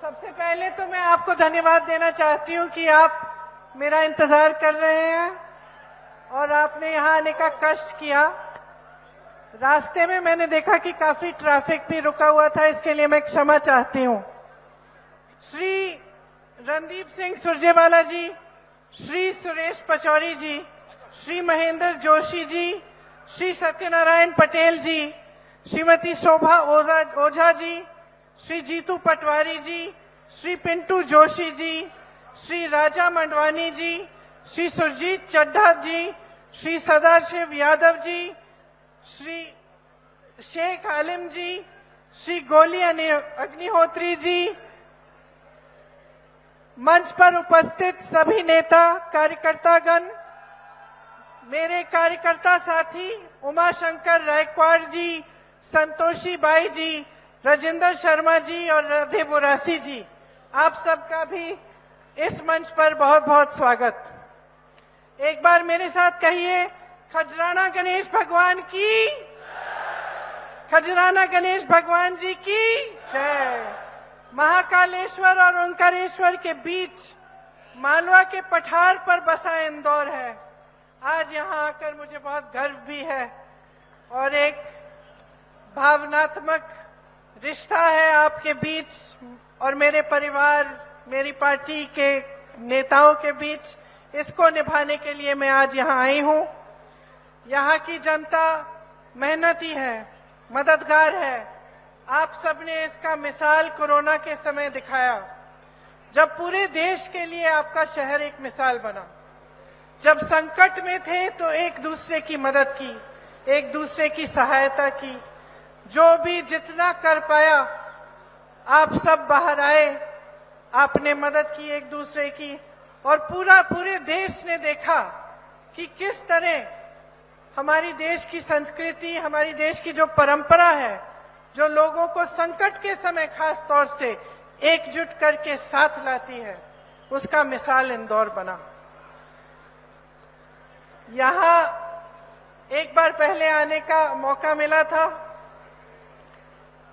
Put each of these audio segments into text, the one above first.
सबसे पहले तो मैं आपको धन्यवाद देना चाहती हूँ कि आप मेरा इंतजार कर रहे हैं और आपने यहाँ आने का कष्ट किया। रास्ते में मैंने देखा कि काफी ट्रैफिक भी रुका हुआ था, इसके लिए मैं क्षमा चाहती हूँ। श्री रणदीप सिंह सुरजेवाला जी, श्री सुरेश पचौरी जी, श्री महेंद्र जोशी जी, श्री सत्यनारायण पटेल जी, श्रीमती शोभा ओझा जी, श्री जीतू पटवारी जी, श्री पिंटू जोशी जी, श्री राजा मंडवानी जी, श्री सुरजीत चड्ढा जी, श्री सदाशिव यादव जी, श्री शेख आलिम जी, श्री गोली अग्निहोत्री जी, मंच पर उपस्थित सभी नेता कार्यकर्तागण, मेरे कार्यकर्ता साथी उमाशंकर रायकवाड़ जी, संतोषी बाई जी, राजेंद्र शर्मा जी और राधे बुरासी जी, आप सबका भी इस मंच पर बहुत बहुत स्वागत। एक बार मेरे साथ कहिए, खजराना गणेश भगवान की, खजराना गणेश भगवान जी की जय। महाकालेश्वर और ओंकारेश्वर के बीच मालवा के पठार पर बसा इंदौर है। आज यहाँ आकर मुझे बहुत गर्व भी है और एक भावनात्मक रिश्ता है आपके बीच और मेरे परिवार, मेरी पार्टी के नेताओं के बीच। इसको निभाने के लिए मैं आज यहाँ आई हूँ। यहाँ की जनता मेहनती है, मददगार है। आप सबने इसका मिसाल कोरोना के समय दिखाया, जब पूरे देश के लिए आपका शहर एक मिसाल बना। जब संकट में थे तो एक दूसरे की मदद की, एक दूसरे की सहायता की। जो भी जितना कर पाया, आप सब बाहर आए, आपने मदद की एक दूसरे की, और पूरे देश ने देखा कि किस तरह हमारी देश की संस्कृति, हमारी देश की जो परंपरा है, जो लोगों को संकट के समय खास तौर से एकजुट करके साथ लाती है, उसका मिसाल इंदौर बना। यहाँ एक बार पहले आने का मौका मिला था।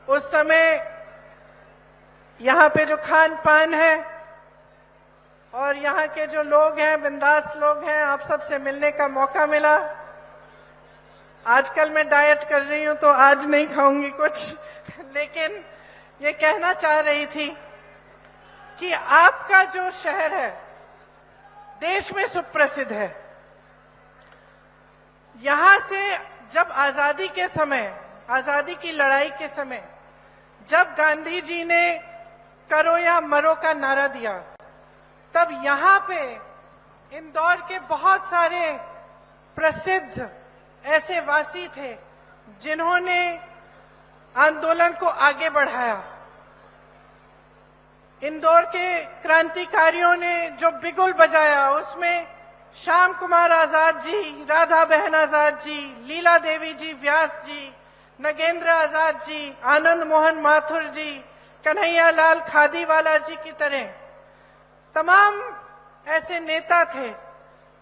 उस समय यहाँ पे जो खान पान है और यहाँ के जो लोग हैं, बिंदास लोग हैं, आप सबसे मिलने का मौका मिला। आजकल मैं डाइट कर रही हूँ तो आज नहीं खाऊंगी कुछ, लेकिन ये कहना चाह रही थी कि आपका जो शहर है देश में सुप्रसिद्ध है। यहाँ से जब आजादी के समय, आजादी की लड़ाई के समय, जब गांधी जी ने करो या मरो का नारा दिया, तब यहाँ पे इंदौर के बहुत सारे प्रसिद्ध ऐसे वासी थे जिन्होंने आंदोलन को आगे बढ़ाया। इंदौर के क्रांतिकारियों ने जो बिगुल बजाया, उसमें श्याम कुमार आजाद जी, राधा बहन आजाद जी, लीला देवी जी व्यास जी, नगेंद्र आजाद जी, आनंद मोहन माथुर जी, कन्हैया लाल खादीवाला जी की तरह तमाम ऐसे नेता थे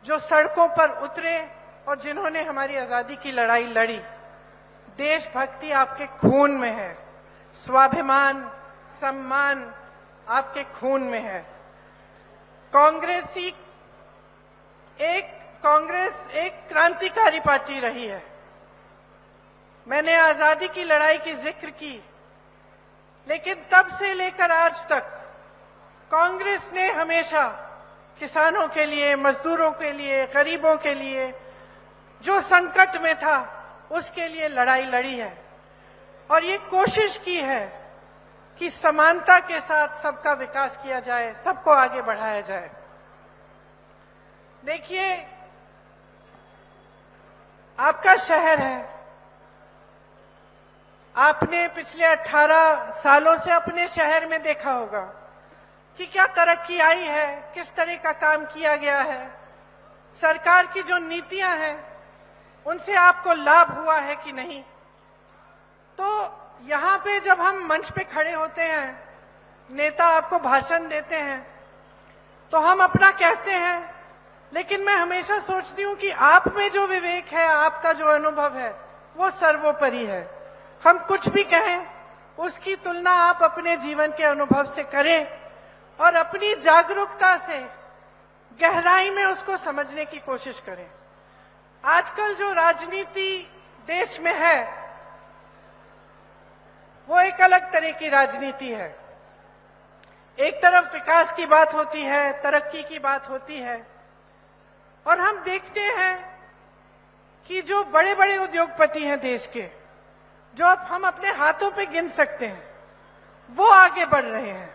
जो सड़कों पर उतरे और जिन्होंने हमारी आजादी की लड़ाई लड़ी। देशभक्ति आपके खून में है, स्वाभिमान, सम्मान आपके खून में है। कांग्रेस एक क्रांतिकारी पार्टी रही है। मैंने आजादी की लड़ाई की जिक्र की, लेकिन तब से लेकर आज तक कांग्रेस ने हमेशा किसानों के लिए, मजदूरों के लिए, गरीबों के लिए, जो संकट में था उसके लिए लड़ाई लड़ी है और ये कोशिश की है कि समानता के साथ सबका विकास किया जाए, सबको आगे बढ़ाया जाए। देखिए, आपका शहर है, आपने पिछले 18 सालों से अपने शहर में देखा होगा कि क्या तरक्की आई है, किस तरह का काम किया गया है, सरकार की जो नीतियां हैं उनसे आपको लाभ हुआ है कि नहीं। तो यहाँ पे जब हम मंच पे खड़े होते हैं, नेता आपको भाषण देते हैं, तो हम अपना कहते हैं, लेकिन मैं हमेशा सोचती हूँ कि आप में जो विवेक है, आपका जो अनुभव है, वो सर्वोपरि है। हम कुछ भी कहें उसकी तुलना आप अपने जीवन के अनुभव से करें और अपनी जागरूकता से गहराई में उसको समझने की कोशिश करें। आजकल जो राजनीति देश में है वो एक अलग तरह की राजनीति है। एक तरफ विकास की बात होती है, तरक्की की बात होती है, और हम देखते हैं कि जो बड़े बड़े उद्योगपति हैं देश के, जो अब हम अपने हाथों पे गिन सकते हैं, वो आगे बढ़ रहे हैं।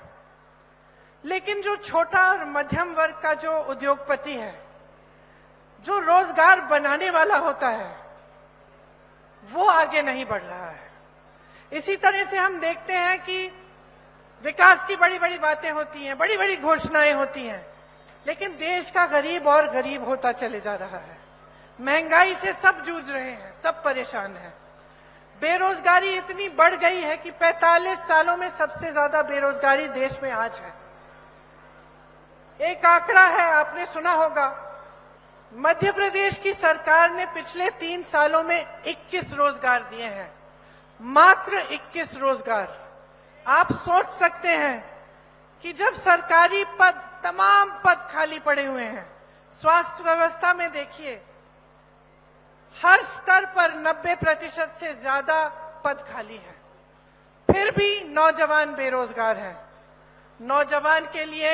लेकिन जो छोटा और मध्यम वर्ग का जो उद्योगपति है, जो रोजगार बनाने वाला होता है, वो आगे नहीं बढ़ रहा है। इसी तरह से हम देखते हैं कि विकास की बड़ी बड़ी बातें होती हैं, बड़ी बड़ी घोषणाएं होती हैं, लेकिन देश का गरीब और गरीब होता चले जा रहा है। महंगाई से सब जूझ रहे हैं, सब परेशान हैं। बेरोजगारी इतनी बढ़ गई है कि 45 सालों में सबसे ज्यादा बेरोजगारी देश में आज है। एक आंकड़ा है, आपने सुना होगा, मध्य प्रदेश की सरकार ने पिछले 3 सालों में 21 रोजगार दिए हैं, मात्र 21 रोजगार। आप सोच सकते हैं कि जब सरकारी पद, तमाम पद खाली पड़े हुए हैं, स्वास्थ्य व्यवस्था में देखिए हर स्तर पर 90% से ज्यादा पद खाली हैं, फिर भी नौजवान बेरोजगार हैं। नौजवान के लिए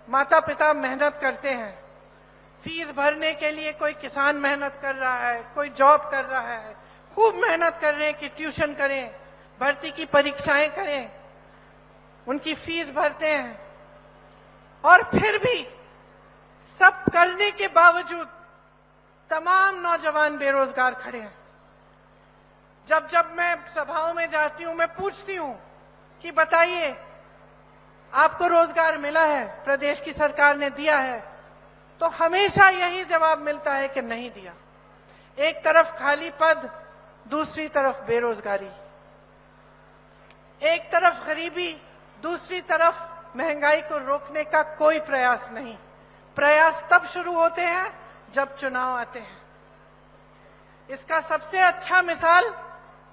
माता पिता मेहनत करते हैं, फीस भरने के लिए कोई किसान मेहनत कर रहा है, कोई जॉब कर रहा है, खूब मेहनत कर रहे हैं कि ट्यूशन करें, भर्ती की परीक्षाएं करें, उनकी फीस भरते हैं, और फिर भी सब करने के बावजूद तमाम नौजवान बेरोजगार खड़े हैं। जब जब मैं सभाओं में जाती हूं, मैं पूछती हूं कि बताइए आपको रोजगार मिला है, प्रदेश की सरकार ने दिया है, तो हमेशा यही जवाब मिलता है कि नहीं दिया। एक तरफ खाली पद, दूसरी तरफ बेरोजगारी, एक तरफ गरीबी, दूसरी तरफ महंगाई को रोकने का कोई प्रयास नहीं। प्रयास तब शुरू होते हैं जब चुनाव आते हैं। इसका सबसे अच्छा मिसाल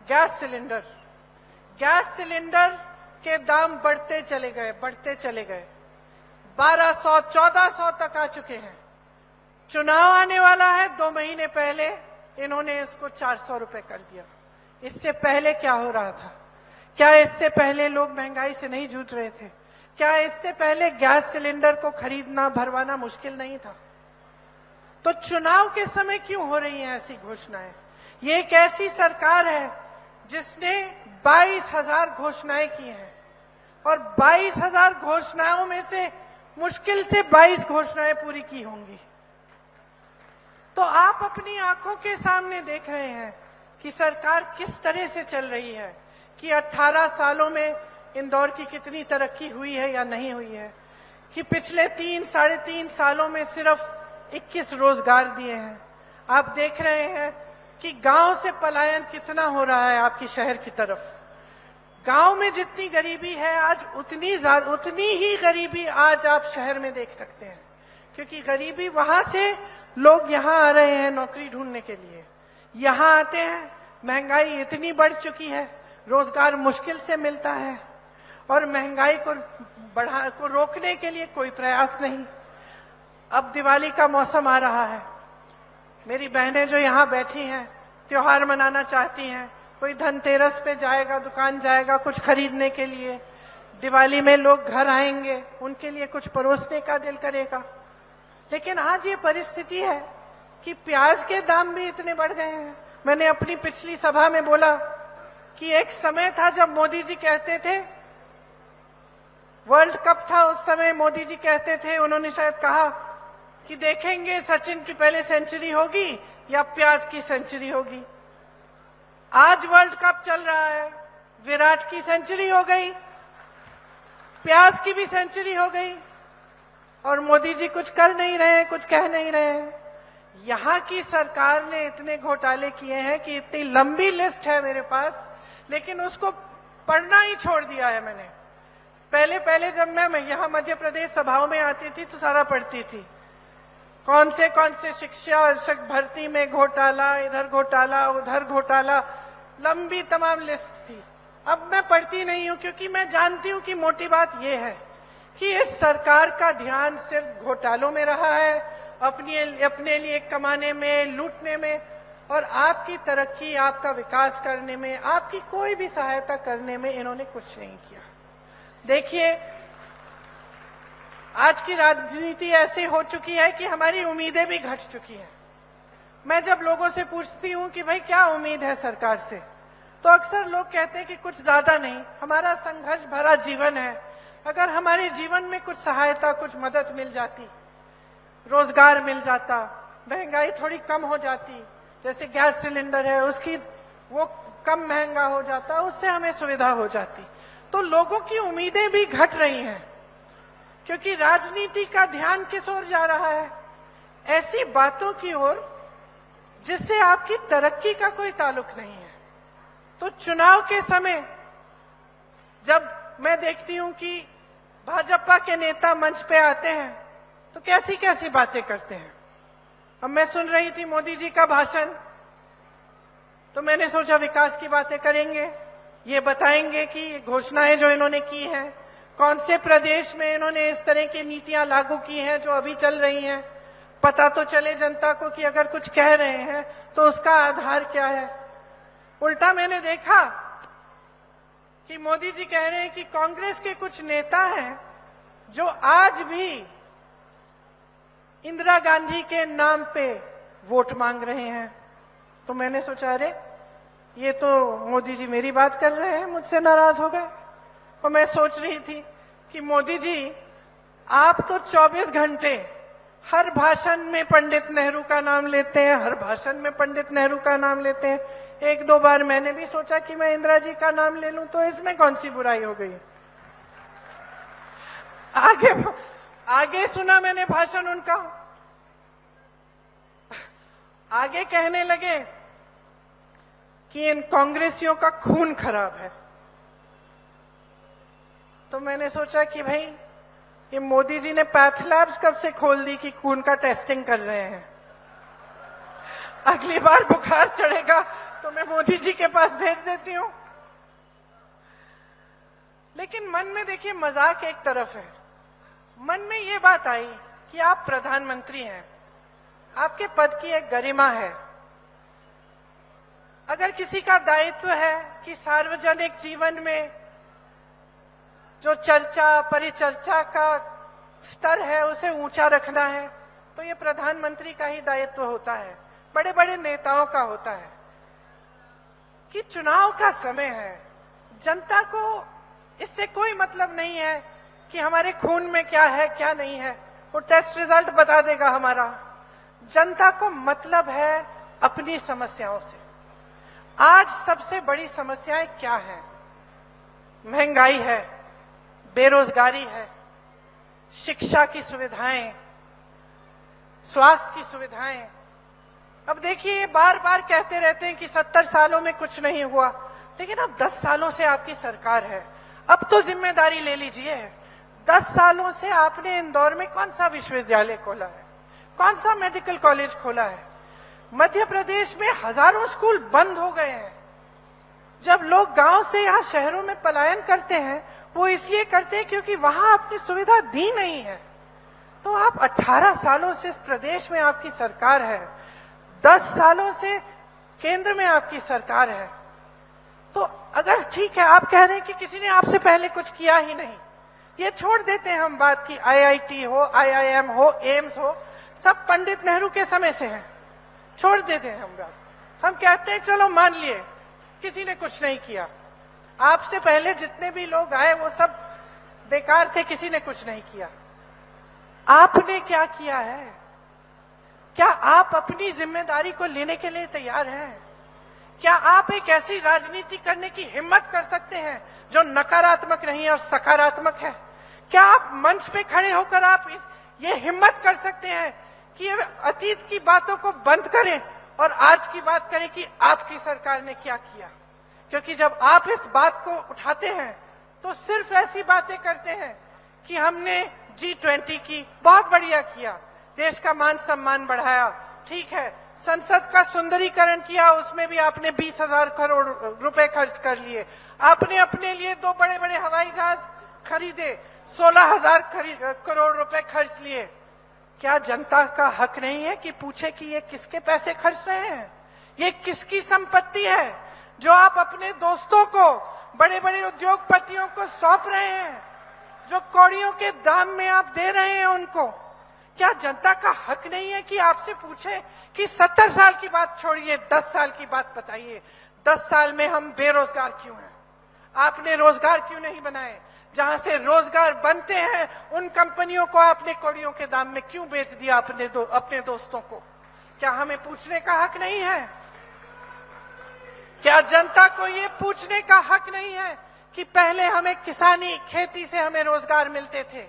गैस सिलेंडर। गैस सिलेंडर के दाम बढ़ते चले गए, 1200, 1400 तक आ चुके हैं। चुनाव आने वाला है, 2 महीने पहले इन्होंने इसको 400 रुपए कर दिया। इससे पहले क्या हो रहा था? क्या इससे पहले लोग महंगाई से नहीं जूझ रहे थे? क्या इससे पहले गैस सिलेंडर को खरीदना, भरवाना मुश्किल नहीं था? तो चुनाव के समय क्यों हो रही हैं ऐसी घोषणाएं? ये एक ऐसी सरकार है जिसने 22,000 घोषणाएं की हैं, और 22,000 घोषणाओं में से मुश्किल से 22 घोषणाएं पूरी की होंगी। तो आप अपनी आंखों के सामने देख रहे हैं कि सरकार किस तरह से चल रही है, कि 18 सालों में इंदौर की कितनी तरक्की हुई है या नहीं हुई है, कि पिछले 3-3.5 सालों में सिर्फ 21 रोजगार दिए हैं। आप देख रहे हैं कि गांव से पलायन कितना हो रहा है आपकी शहर की तरफ। गांव में जितनी गरीबी है आज, उतनी ही गरीबी आज आप शहर में देख सकते हैं, क्योंकि गरीबी वहां से लोग यहां आ रहे हैं नौकरी ढूंढने के लिए। यहां आते हैं, महंगाई इतनी बढ़ चुकी है, रोजगार मुश्किल से मिलता है, और महंगाई को रोकने के लिए कोई प्रयास नहीं। अब दिवाली का मौसम आ रहा है, मेरी बहनें जो यहाँ बैठी हैं त्योहार मनाना चाहती हैं। कोई धनतेरस पे जाएगा, दुकान जाएगा कुछ खरीदने के लिए, दिवाली में लोग घर आएंगे, उनके लिए कुछ परोसने का दिल करेगा। लेकिन आज ये परिस्थिति है कि प्याज के दाम भी इतने बढ़ गए हैं। मैंने अपनी पिछली सभा में बोला कि एक समय था जब मोदी जी कहते थे, वर्ल्ड कप था उस समय, मोदी जी कहते थे, उन्होंने शायद कहा कि देखेंगे सचिन की पहले सेंचुरी होगी या प्याज की सेंचुरी होगी। आज वर्ल्ड कप चल रहा है, विराट की सेंचुरी हो गई, प्याज की भी सेंचुरी हो गई, और मोदी जी कुछ कर नहीं रहे, कुछ कह नहीं रहे हैं। यहाँ की सरकार ने इतने घोटाले किए हैं कि इतनी लंबी लिस्ट है मेरे पास, लेकिन उसको पढ़ना ही छोड़ दिया है मैंने। पहले जब मैं यहाँ मध्य प्रदेश सभाओं में आती थी तो सारा पढ़ती थी, कौन से शिक्षा भर्ती में घोटाला, इधर घोटाला, उधर घोटाला, लंबी तमाम लिस्ट थी। अब मैं पढ़ती नहीं हूं क्योंकि मैं जानती हूं कि मोटी बात यह है कि इस सरकार का ध्यान सिर्फ घोटालों में रहा है, अपने लिए कमाने में, लूटने में, और आपकी तरक्की, आपका विकास करने में, आपकी कोई भी सहायता करने में इन्होंने कुछ नहीं किया। देखिए, आज की राजनीति ऐसी हो चुकी है कि हमारी उम्मीदें भी घट चुकी हैं। मैं जब लोगों से पूछती हूं कि भाई क्या उम्मीद है सरकार से, तो अक्सर लोग कहते हैं कि कुछ ज्यादा नहीं, हमारा संघर्ष भरा जीवन है, अगर हमारे जीवन में कुछ सहायता, कुछ मदद मिल जाती, रोजगार मिल जाता, महंगाई थोड़ी कम हो जाती, जैसे गैस सिलेंडर है उसकी वो कम महंगा हो जाता, उससे हमें सुविधा हो जाती। तो लोगों की उम्मीदें भी घट रही हैं क्योंकि राजनीति का ध्यान किस ओर जा रहा है? ऐसी बातों की ओर जिससे आपकी तरक्की का कोई ताल्लुक नहीं है। तो चुनाव के समय जब मैं देखती हूं कि भाजपा के नेता मंच पे आते हैं तो कैसी कैसी बातें करते हैं। अब मैं सुन रही थी मोदी जी का भाषण, तो मैंने सोचा विकास की बातें करेंगे, ये बताएंगे कि घोषणाएं जो इन्होंने की हैं, कौन से प्रदेश में इन्होंने इस तरह की नीतियां लागू की हैं जो अभी चल रही हैं, पता तो चले जनता को कि अगर कुछ कह रहे हैं तो उसका आधार क्या है। उल्टा मैंने देखा कि मोदी जी कह रहे हैं कि कांग्रेस के कुछ नेता हैं जो आज भी इंदिरा गांधी के नाम पे वोट मांग रहे हैं। तो मैंने सोचा अरे ये तो मोदी जी मेरी बात कर रहे हैं, मुझसे नाराज हो गए। और मैं सोच रही थी कि मोदी जी आप तो 24 घंटे हर भाषण में पंडित नेहरू का नाम लेते हैं, हर भाषण में पंडित नेहरू का नाम लेते हैं। एक दो बार मैंने भी सोचा कि मैं इंदिरा जी का नाम ले लूं, तो इसमें कौन सी बुराई हो गई। आगे सुना मैंने भाषण उनका, आगे कहने लगे कि इन कांग्रेसियों का खून खराब है। तो मैंने सोचा कि भाई ये मोदी जी ने पैथ लैब्स कब से खोल दी कि खून का टेस्टिंग कर रहे हैं। अगली बार बुखार चढ़ेगा तो मैं मोदी जी के पास भेज देती हूं। लेकिन मन में देखिए मजाक एक तरफ है, मन में ये बात आई कि आप प्रधानमंत्री हैं, आपके पद की एक गरिमा है। अगर किसी का दायित्व है कि सार्वजनिक जीवन में जो चर्चा, परिचर्चा का स्तर है उसे ऊंचा रखना है, तो ये प्रधानमंत्री का ही दायित्व होता है, बड़े बड़े नेताओं का होता है। कि चुनाव का समय है, जनता को इससे कोई मतलब नहीं है कि हमारे खून में क्या है क्या नहीं है, वो टेस्ट रिजल्ट बता देगा हमारा। जनता को मतलब है अपनी समस्याओं से। आज सबसे बड़ी समस्याएं क्या हैं? महंगाई है, बेरोजगारी है, शिक्षा की सुविधाएं, स्वास्थ्य की सुविधाएं। अब देखिए बार बार कहते रहते हैं कि 70 सालों में कुछ नहीं हुआ, लेकिन अब 10 सालों से आपकी सरकार है, अब तो जिम्मेदारी ले लीजिए। 10 सालों से आपने इंदौर में कौन सा विश्वविद्यालय खोला है, कौन सा मेडिकल कॉलेज खोला है? मध्य प्रदेश में हजारों स्कूल बंद हो गए हैं। जब लोग गांव से यहाँ शहरों में पलायन करते हैं वो इसलिए करते हैं क्योंकि वहां आपने सुविधा दी नहीं है। तो आप 18 सालों से इस प्रदेश में आपकी सरकार है, 10 सालों से केंद्र में आपकी सरकार है। तो अगर ठीक है आप कह रहे हैं कि किसी ने आपसे पहले कुछ किया ही नहीं, ये छोड़ देते हैं हम बात की IIT हो, IIM हो, एम्स हो, सब पंडित नेहरू के समय से है, छोड़ देते हैं हम बात। हम कहते हैं चलो मान लिए किसी ने कुछ नहीं किया, आपसे पहले जितने भी लोग आए वो सब बेकार थे, किसी ने कुछ नहीं किया। आपने क्या किया है? क्या आप अपनी जिम्मेदारी को लेने के लिए तैयार हैं? क्या आप एक ऐसी राजनीति करने की हिम्मत कर सकते हैं जो नकारात्मक नहीं और सकारात्मक है? क्या आप मंच पे खड़े होकर आप ये हिम्मत कर सकते हैं कि अतीत की बातों को बंद करें और आज की बात करें कि आपकी सरकार ने क्या किया? क्योंकि जब आप इस बात को उठाते हैं तो सिर्फ ऐसी बातें करते हैं कि हमने G20 की, बहुत बढ़िया किया, देश का मान सम्मान बढ़ाया, ठीक है, संसद का सुंदरीकरण किया, उसमें भी आपने 20,000 करोड़ रुपए खर्च कर लिए। आपने अपने लिए 2 बड़े बड़े हवाई जहाज खरीदे, 16,000 करोड़ रुपए खर्च लिए। क्या जनता का हक नहीं है कि पूछे कि ये किसके पैसे खर्च रहे हैं, ये किसकी संपत्ति है जो आप अपने दोस्तों को, बड़े बड़े उद्योगपतियों को सौंप रहे हैं, जो कौड़ियों के दाम में आप दे रहे हैं उनको? क्या जनता का हक नहीं है कि आपसे पूछे कि 70 साल की बात छोड़िए, 10 साल की बात बताइए, 10 साल में हम बेरोजगार क्यों हैं? आपने रोजगार क्यों नहीं बनाए? जहां से रोजगार बनते हैं उन कंपनियों को आपने कौड़ियों के दाम में क्यों बेच दिया अपने दोस्तों को? क्या हमें पूछने का हक नहीं है? क्या जनता को ये पूछने का हक नहीं है कि पहले हमें किसानी, खेती से हमें रोजगार मिलते थे,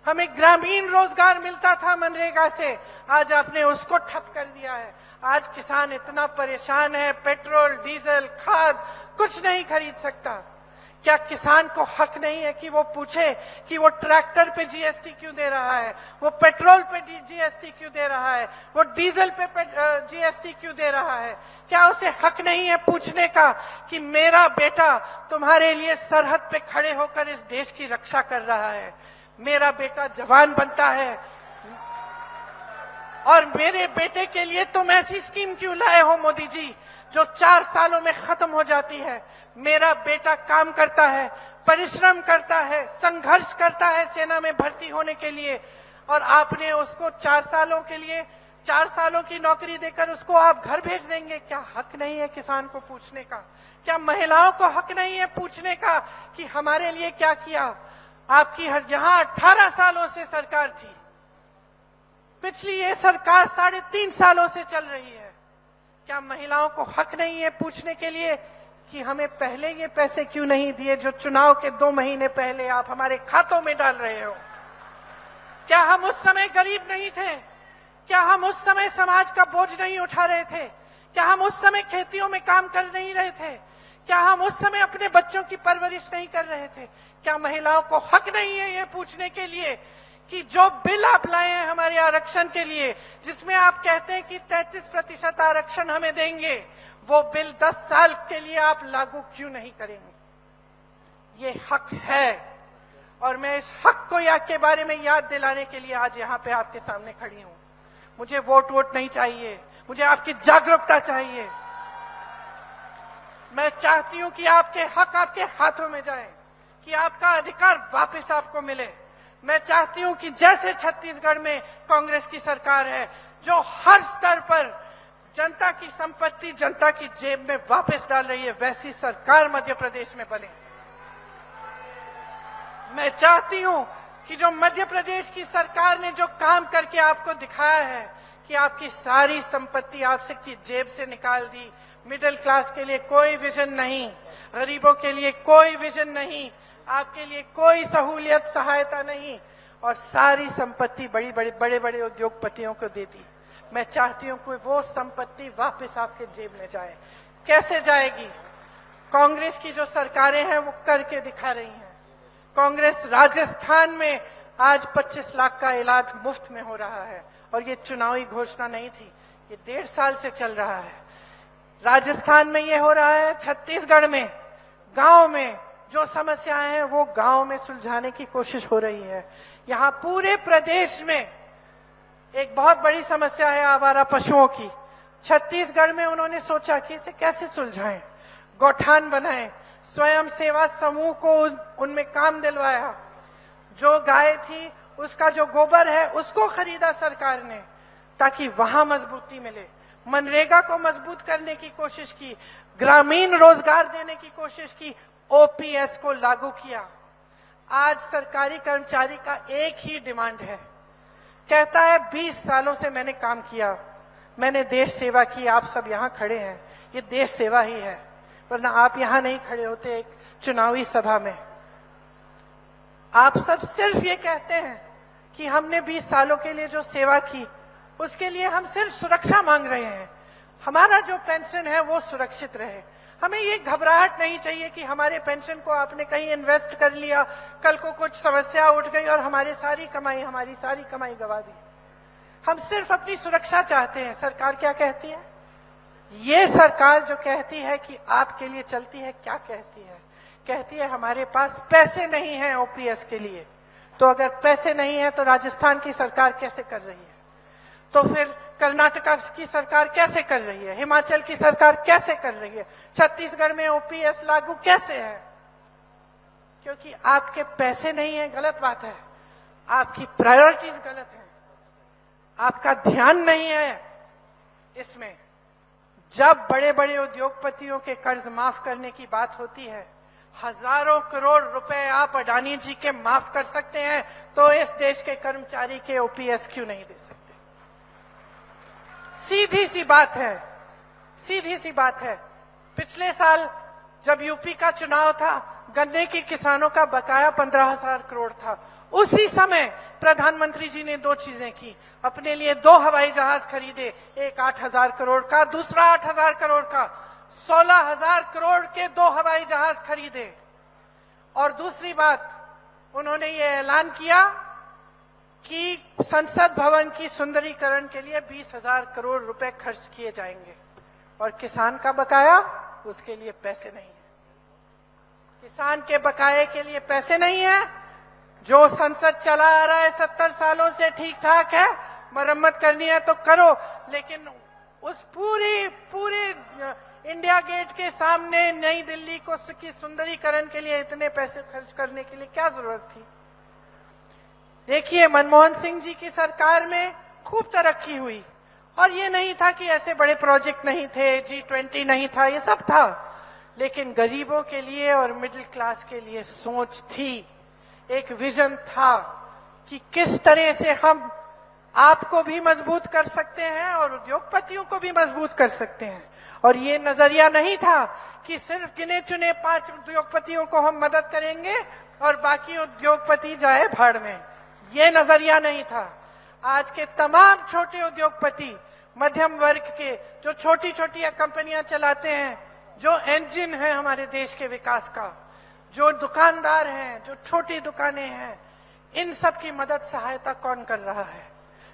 हमें ग्रामीण रोजगार मिलता था मनरेगा से, आज आपने उसको ठप कर दिया है। आज किसान इतना परेशान है, पेट्रोल, डीजल, खाद कुछ नहीं खरीद सकता। क्या किसान को हक नहीं है कि वो पूछे कि वो ट्रैक्टर पे जीएसटी क्यों दे रहा है, वो पेट्रोल पे जीएसटी क्यों दे रहा है, वो डीजल पे जीएसटी क्यों दे रहा है? क्या उसे हक नहीं है पूछने का कि मेरा बेटा तुम्हारे लिए सरहद पे खड़े होकर इस देश की रक्षा कर रहा है, मेरा बेटा जवान बनता है, और मेरे बेटे के लिए तुम ऐसी स्कीम क्यों लाए हो मोदी जी जो 4 सालों में खत्म हो जाती है? मेरा बेटा काम करता है, परिश्रम करता है, संघर्ष करता है सेना में भर्ती होने के लिए, और आपने उसको 4 सालों के लिए 4 सालों की नौकरी देकर उसको आप घर भेज देंगे? क्या हक नहीं है किसान को पूछने का? क्या महिलाओं को हक नहीं है पूछने का कि हमारे लिए क्या किया? आपकी यहाँ 18 सालों से सरकार थी, पिछली ये सरकार 3.5 सालों से चल रही है। क्या महिलाओं को हक नहीं है पूछने के लिए कि हमें पहले ये पैसे क्यों नहीं दिए जो चुनाव के 2 महीने पहले आप हमारे खातों में डाल रहे हो? क्या हम उस समय गरीब नहीं थे? क्या हम उस समय समाज का बोझ नहीं उठा रहे थे? क्या हम उस समय खेतियों में काम कर नहीं रहे थे? क्या हम उस समय अपने बच्चों की परवरिश नहीं कर रहे थे? क्या महिलाओं को हक नहीं है ये पूछने के लिए कि जो बिल आप लाए हैं हमारे आरक्षण के लिए, जिसमें आप कहते हैं कि 33% आरक्षण हमें देंगे, वो बिल 10 साल के लिए आप लागू क्यों नहीं करेंगे? ये हक है, और मैं इस हक को के बारे में याद दिलाने के लिए आज यहाँ पे आपके सामने खड़ी हूँ। मुझे वोट नहीं चाहिए, मुझे आपकी जागरूकता चाहिए। मैं चाहती हूँ कि आपके हक आपके हाथों में जाए, कि आपका अधिकार वापस आपको मिले। मैं चाहती हूँ कि जैसे छत्तीसगढ़ में कांग्रेस की सरकार है जो हर स्तर पर जनता की संपत्ति जनता की जेब में वापस डाल रही है, वैसी सरकार मध्य प्रदेश में बने। मैं चाहती हूं कि जो मध्य प्रदेश की सरकार ने जो काम करके आपको दिखाया है कि आपकी सारी संपत्ति आपसे की जेब से निकाल दी, मिडिल क्लास के लिए कोई विजन नहीं, गरीबों के लिए कोई विजन नहीं, आपके लिए कोई सहूलियत सहायता नहीं, और सारी संपत्ति बड़े बड़े उद्योगपतियों को दे दी। मैं चाहती हूं कि वो संपत्ति वापस आपके जेब में जाए। कैसे जाएगी? कांग्रेस की जो सरकारें हैं वो करके दिखा रही हैं। कांग्रेस राजस्थान में आज 25 लाख का इलाज मुफ्त में हो रहा है, और ये चुनावी घोषणा नहीं थी, ये 1.5 साल से चल रहा है। राजस्थान में ये हो रहा है, छत्तीसगढ़ में गांव में जो समस्याएं हैं वो गांव में सुलझाने की कोशिश हो रही है। यहाँ पूरे प्रदेश में एक बहुत बड़ी समस्या है आवारा पशुओं की। छत्तीसगढ़ में उन्होंने सोचा कि इसे कैसे सुलझाएं, गौठान बनाएं, स्वयं सेवा समूह को उनमें काम दिलवाया। जो गाय थी उसका जो गोबर है उसको खरीदा सरकार ने ताकि वहां मजबूती मिले। मनरेगा को मजबूत करने की कोशिश की, ग्रामीण रोजगार देने की कोशिश की, ओपीएस को लागू किया। आज सरकारी कर्मचारी का एक ही डिमांड है, कहता है 20 सालों से मैंने काम किया, मैंने देश सेवा की, आप सब यहाँ खड़े हैं, ये देश सेवा ही है, वरना आप यहाँ नहीं खड़े होते एक चुनावी सभा में। आप सब सिर्फ ये कहते हैं कि हमने 20 सालों के लिए जो सेवा की उसके लिए हम सिर्फ सुरक्षा मांग रहे हैं, हमारा जो पेंशन है वो सुरक्षित रहे। हमें ये घबराहट नहीं चाहिए कि हमारे पेंशन को आपने कहीं इन्वेस्ट कर लिया, कल को कुछ समस्या उठ गई और हमारी सारी कमाई गवा दी। हम सिर्फ अपनी सुरक्षा चाहते हैं। सरकार क्या कहती है? ये सरकार जो कहती है कि आपके लिए चलती है, क्या कहती है? कहती है हमारे पास पैसे नहीं हैं ओपीएस के लिए। तो अगर पैसे नहीं है तो राजस्थान की सरकार कैसे कर रही है? तो फिर कर्नाटका की सरकार कैसे कर रही है? हिमाचल की सरकार कैसे कर रही है? छत्तीसगढ़ में ओपीएस लागू कैसे है? क्योंकि आपके पैसे नहीं है, गलत बात है। आपकी प्रायोरिटीज गलत है, आपका ध्यान नहीं है इसमें। जब बड़े बड़े उद्योगपतियों के कर्ज माफ करने की बात होती है, हजारों करोड़ रुपए आप अडानी जी के माफ कर सकते हैं, तो इस देश के कर्मचारी के ओपीएस क्यों नहीं दे सकते? सीधी सी बात है, सीधी सी बात है। पिछले साल जब यूपी का चुनाव था, गन्ने के किसानों का बकाया 15,000 करोड़ था। उसी समय प्रधानमंत्री जी ने दो चीजें की। अपने लिए 2 हवाई जहाज खरीदे, एक 8,000 करोड़ का, दूसरा 8,000 करोड़ का। 16,000 करोड़ के 2 हवाई जहाज खरीदे। और दूसरी बात, उन्होंने ये ऐलान किया कि संसद भवन की सुंदरीकरण के लिए 20,000 करोड़ रुपए खर्च किए जाएंगे। और किसान का बकाया, उसके लिए पैसे नहीं है। किसान के बकाये के लिए पैसे नहीं है। जो संसद चला आ रहा है 70 सालों से ठीक ठाक है, मरम्मत करनी है तो करो, लेकिन उस पूरे इंडिया गेट के सामने नई दिल्ली को की सुंदरीकरण के लिए इतने पैसे खर्च करने के लिए क्या जरूरत थी? देखिए, मनमोहन सिंह जी की सरकार में खूब तरक्की हुई, और ये नहीं था कि ऐसे बड़े प्रोजेक्ट नहीं थे, G20 नहीं था, ये सब था, लेकिन गरीबों के लिए और मिडिल क्लास के लिए सोच थी। एक विजन था कि किस तरह से हम आपको भी मजबूत कर सकते हैं और उद्योगपतियों को भी मजबूत कर सकते हैं। और ये नजरिया नहीं था कि सिर्फ गिने चुने 5 उद्योगपतियों को हम मदद करेंगे और बाकी उद्योगपति जाए भाड़ में। ये नजरिया नहीं था। आज के तमाम छोटे उद्योगपति, मध्यम वर्ग के, जो छोटी छोटी कंपनियां चलाते हैं, जो इंजन है हमारे देश के विकास का, जो दुकानदार हैं, जो छोटी दुकानें हैं, इन सब की मदद सहायता कौन कर रहा है?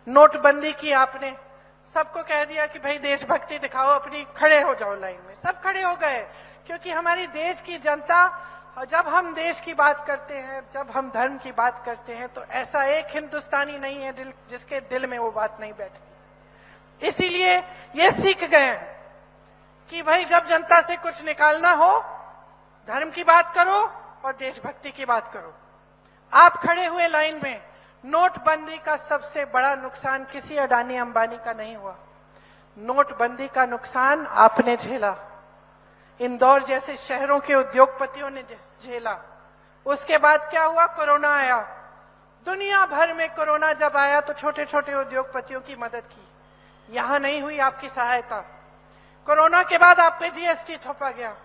नोटबंदी की आपने, सबको कह दिया कि भाई देशभक्ति दिखाओ अपनी, खड़े हो जाओ लाइन में। सब खड़े हो गए, क्योंकि हमारी देश की जनता, जब हम देश की बात करते हैं, जब हम धर्म की बात करते हैं, तो ऐसा एक हिंदुस्तानी नहीं है जिसके दिल में वो बात नहीं बैठती। इसीलिए ये सीख गए हैं कि भाई जब जनता से कुछ निकालना हो, धर्म की बात करो और देशभक्ति की बात करो। आप खड़े हुए लाइन में। नोटबंदी का सबसे बड़ा नुकसान किसी अडानी अंबानी का नहीं हुआ। नोटबंदी का नुकसान आपने झेला, इंदौर जैसे शहरों के उद्योगपतियों ने झेला। उसके बाद क्या हुआ? कोरोना आया। दुनिया भर में कोरोना जब आया तो छोटे छोटे उद्योगपतियों की मदद की। यहां नहीं हुई आपकी सहायता। कोरोना के बाद आप पे जीएसटी थोपा गया,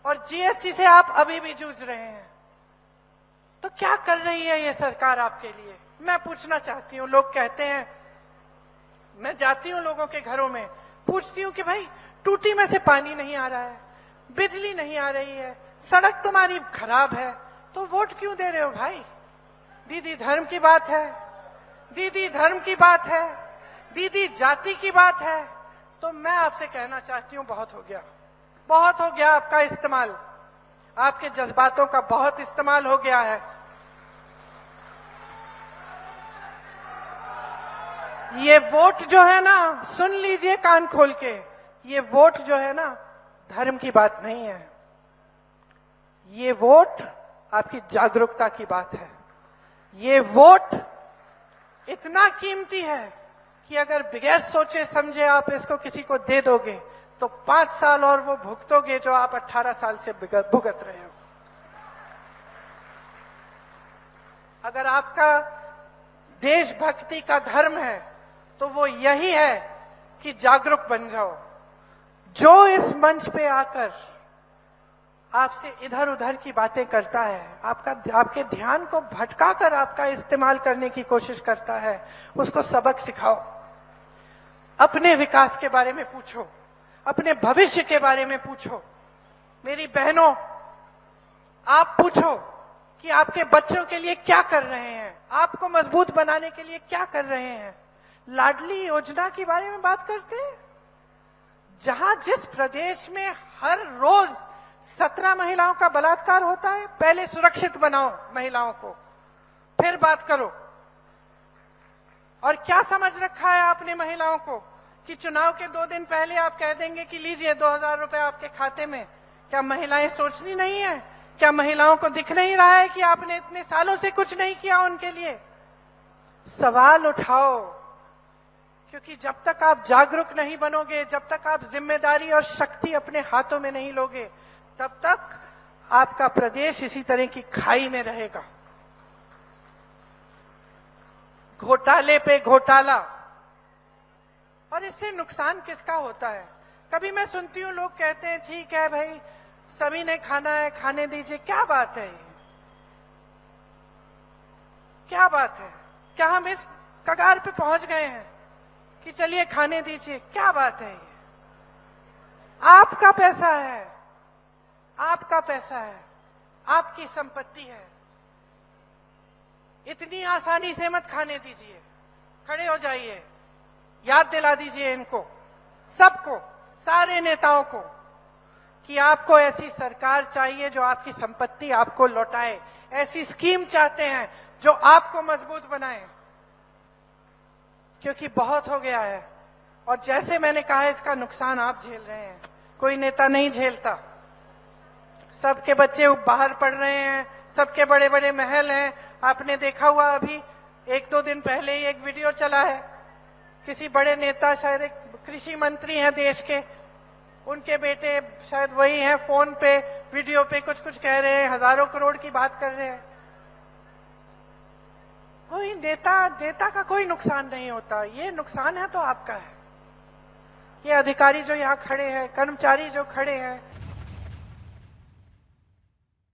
और जीएसटी से आप अभी भी जूझ रहे हैं। तो क्या कर रही है ये सरकार आपके लिए? मैं पूछना चाहती हूँ। लोग कहते हैं, मैं जाती हूँ लोगों के घरों में, पूछती हूँ कि भाई टूटी में से पानी नहीं आ रहा है, बिजली नहीं आ रही है, सड़क तुम्हारी खराब है, तो वोट क्यों दे रहे हो भाई? दीदी धर्म की बात है, दीदी धर्म की बात है, दीदी जाति की बात है। तो मैं आपसे कहना चाहती हूँ, बहुत हो गया, बहुत हो गया आपका इस्तेमाल। आपके जज्बातों का बहुत इस्तेमाल हो गया है। ये वोट जो है ना, सुन लीजिए कान खोल के, ये वोट जो है ना, धर्म की बात नहीं है। ये वोट आपकी जागरूकता की बात है। ये वोट इतना कीमती है कि अगर बगैर सोचे समझे आप इसको किसी को दे दोगे तो 5 साल और वो भुगतोगे जो आप 18 साल से भुगत रहे हो। अगर आपका देशभक्ति का धर्म है तो वो यही है कि जागरूक बन जाओ। जो इस मंच पे आकर आपसे इधर उधर की बातें करता है, आपके ध्यान को भटकाकर आपका इस्तेमाल करने की कोशिश करता है, उसको सबक सिखाओ। अपने विकास के बारे में पूछो, अपने भविष्य के बारे में पूछो। मेरी बहनों, आप पूछो कि आपके बच्चों के लिए क्या कर रहे हैं, आपको मजबूत बनाने के लिए क्या कर रहे हैं। लाडली योजना के बारे में बात करते हैं, जहां जिस प्रदेश में हर रोज 17 महिलाओं का बलात्कार होता है। पहले सुरक्षित बनाओ महिलाओं को, फिर बात करो। और क्या समझ रखा है आपने महिलाओं को कि चुनाव के 2 दिन पहले आप कह देंगे कि लीजिए 2000 रुपए आपके खाते में। क्या महिलाएं सोचनी नहीं है? क्या महिलाओं को दिख नहीं रहा है कि आपने इतने सालों से कुछ नहीं किया उनके लिए? सवाल उठाओ, क्योंकि जब तक आप जागरूक नहीं बनोगे, जब तक आप जिम्मेदारी और शक्ति अपने हाथों में नहीं लोगे, तब तक आपका प्रदेश इसी तरह की खाई में रहेगा। घोटाले पे घोटाला, और इससे नुकसान किसका होता है? कभी मैं सुनती हूं लोग कहते हैं ठीक है भाई, सभी ने खाना है, खाने दीजिए। क्या बात है ये? क्या बात है? क्या हम इस कगार पे पहुंच गए हैं कि चलिए खाने दीजिए? क्या बात है ये? आपका पैसा है, आपका पैसा है, आपकी संपत्ति है। इतनी आसानी से मत खाने दीजिए। खड़े हो जाइए, याद दिला दीजिए इनको सबको, सारे नेताओं को, कि आपको ऐसी सरकार चाहिए जो आपकी संपत्ति आपको लौटाए। ऐसी स्कीम चाहते हैं जो आपको मजबूत बनाए, क्योंकि बहुत हो गया है। और जैसे मैंने कहा, इसका नुकसान आप झेल रहे हैं, कोई नेता नहीं झेलता। सबके बच्चे बाहर पढ़ रहे हैं, सबके बड़े बड़े महल हैं। आपने देखा हुआ अभी 1-2 दिन पहले ही एक वीडियो चला है, किसी बड़े नेता, शायद एक कृषि मंत्री हैं देश के, उनके बेटे शायद वही हैं, फोन पे वीडियो पे कुछ कुछ कह रहे हैं, हजारों करोड़ की बात कर रहे हैं। कोई नेता का कोई नुकसान नहीं होता। ये नुकसान है तो आपका है। ये अधिकारी जो यहाँ खड़े हैं, कर्मचारी जो खड़े हैं,